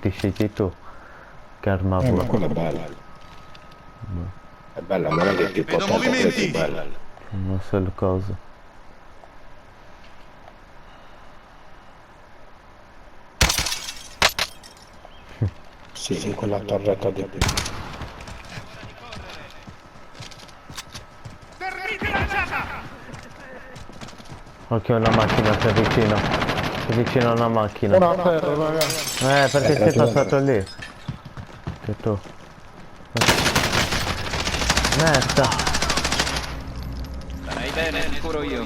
ti scegli tu. Che arma ma vuoi? quella è bella. È bella, ma non è che è più potente, è più bella. Non so le cose. Sì, in quella torretta di più. Occhio una macchina, si avvicina. Si avvicina a una macchina. Una ferro, raga. Perché sei passato lì? Che tu. Merda. Stai bene, ti curo io.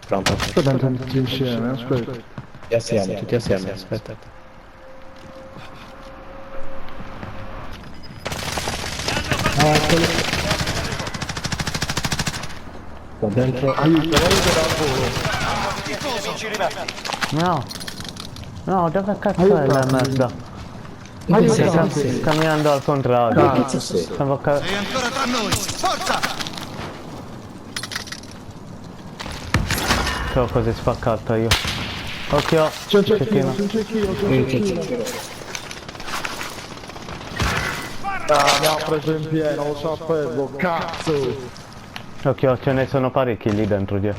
Pronto? Aspetta, tutti insieme, aspetta. Tutti assieme, aspetta. Sto dentro. Aiuta, aiuta da volo. No. No, dove cazzo è la merda? Aiuta. Stai camminando al contrario. Cazzo, Stavo Sei ancora tra noi! Forza! Sono così spaccato io. Occhio. c'è un cecchino. cecchino. Ah, mi ha preso in pieno, lo sapevo, cazzo. Occhio, ce ne sono parecchi lì dentro di.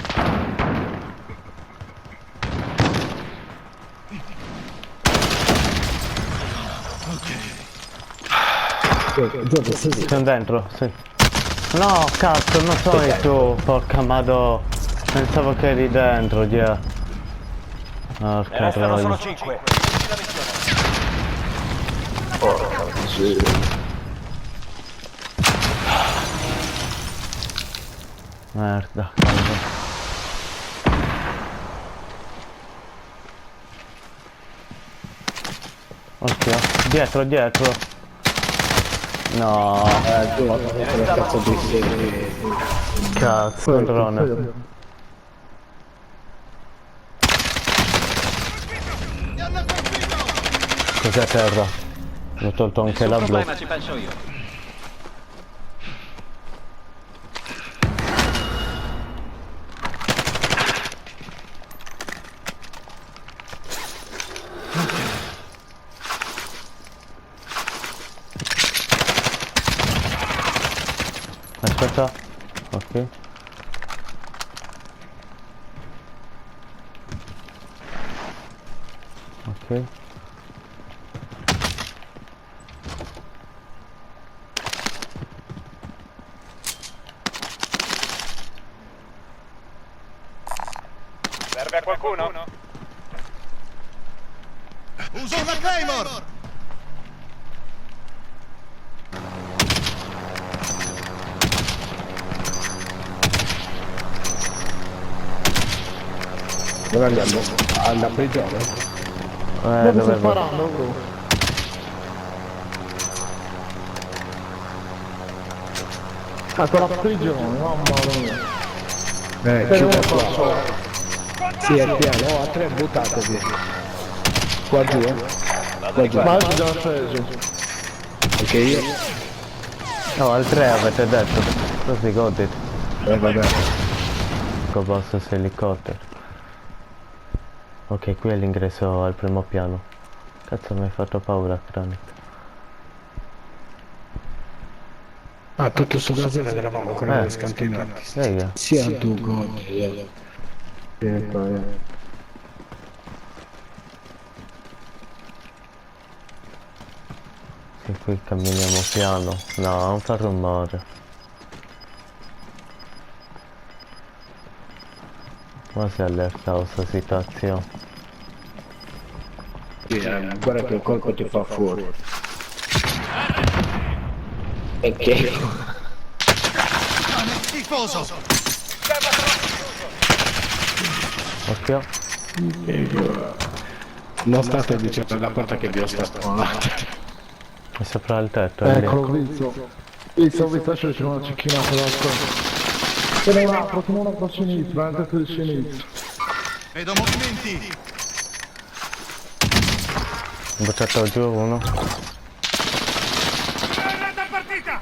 Sono dentro, sì. No, cazzo, non so tu, porca madò. Pensavo che eri dentro, già. Porca troia. 5. Merda, cazzo. Occhio, dietro. No, Cazzo di cazzo, un drone. Cos'è terra? Ho tolto anche la blu. Problema, ci penso io. Aspetta. Ok. Ok. Serve a qualcuno? Uso una Claymore! Dove andiamo? Alla prigione? Dove Dove stai va? sparando, bro? Ah, quella prigione, mamma mia. Chiudo qua. Sì, è piano, a 3 buttatevi. Qua giù, Qua giù. Ma io già preso. Perché io? No, al 3 avete detto. Così godete. Vabbè. Con vostro elicottero. Ok, qui è l'ingresso al primo piano. Cazzo, mi hai fatto paura, Chronic. Ah, tutto sto casino eravamo ancora scantinati. Raga, Sia tu, godi. Vieni qua, che qui camminiamo piano. No, non fa rumore. Ma si allerta a questa situazione. Guarda che il colpo ti fa fuori. E che? Tifoso! Occhio. Non state dicendo la porta che vi ho staccato. È sopra il tetto, è lì. Eccolo, visto. Visto, c'è una cecchinata da ce n'è un altro a sinistra, nel tetto di sinistra. Vedo movimenti! Ho buttato giù uno. Granata partita!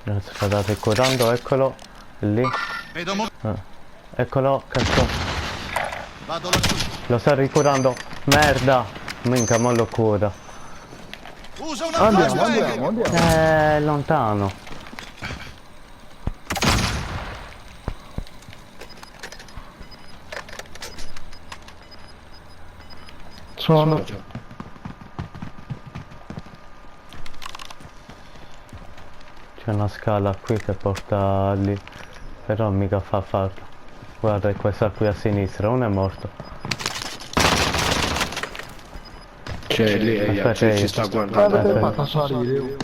Adesso guardate curando, eccolo. È lì. Vedo movimenti! Eccolo, cazzo. Vado lassù. Lo sta ricurando. Merda. Minchia, mo lo cura. Usa una Andiamo, flashbang. andiamo. È lontano. Sono... C'è una scala qui che porta lì. Però mica fa farlo. Guarda, è questa qui a sinistra. Uno è morto. Cioè lì Aspetta, ci sta guardando. Avete fatto salire.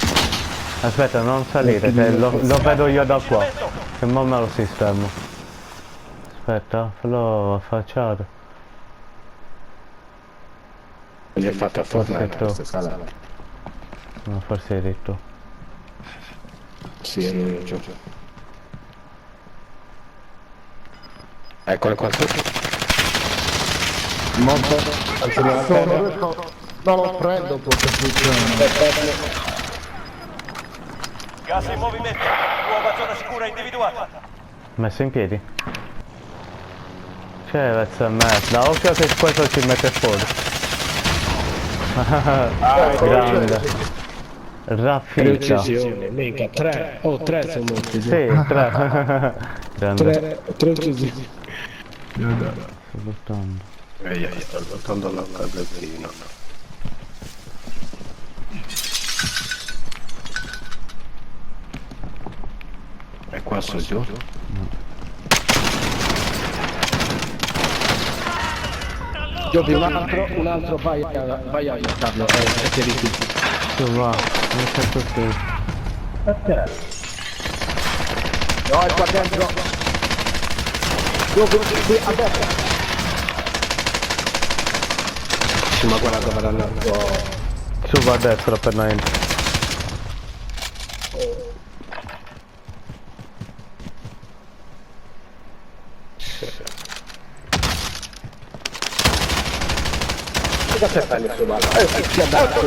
Aspetta, non salire, che lo vedo io da qua. Che mo me lo sistemo. Aspetta, fallo affacciare. Gli è fatta Forse Fortnite tu. questa scala. No, forse eri tu. Sì, è lui, giù. Eccolo qua. Monto. Anzi, non Sono riesco... Non lo prendo perché funziona. Gas in movimento. Nuova zona sicura individuata. Messo in piedi? C'è pezzo merda, occhio che questo ci mette fuori. Grande. Raffita. precisione, mica, 3. Oh, 3 sono morti. Sì, 3. Grande. 3 uccisioni. Sto buttando. Sto lottando la magazzino. E qua su giù? Giovi un altro vai a aiutarlo, ti rifiuti. Tu va, non c'è così. No, è qua dentro. Giovi, qui a destra. Sì, ma guarda dove era andato. Su va a destra per noi. Cosa stai facendo sto ballo? Ti ha dato.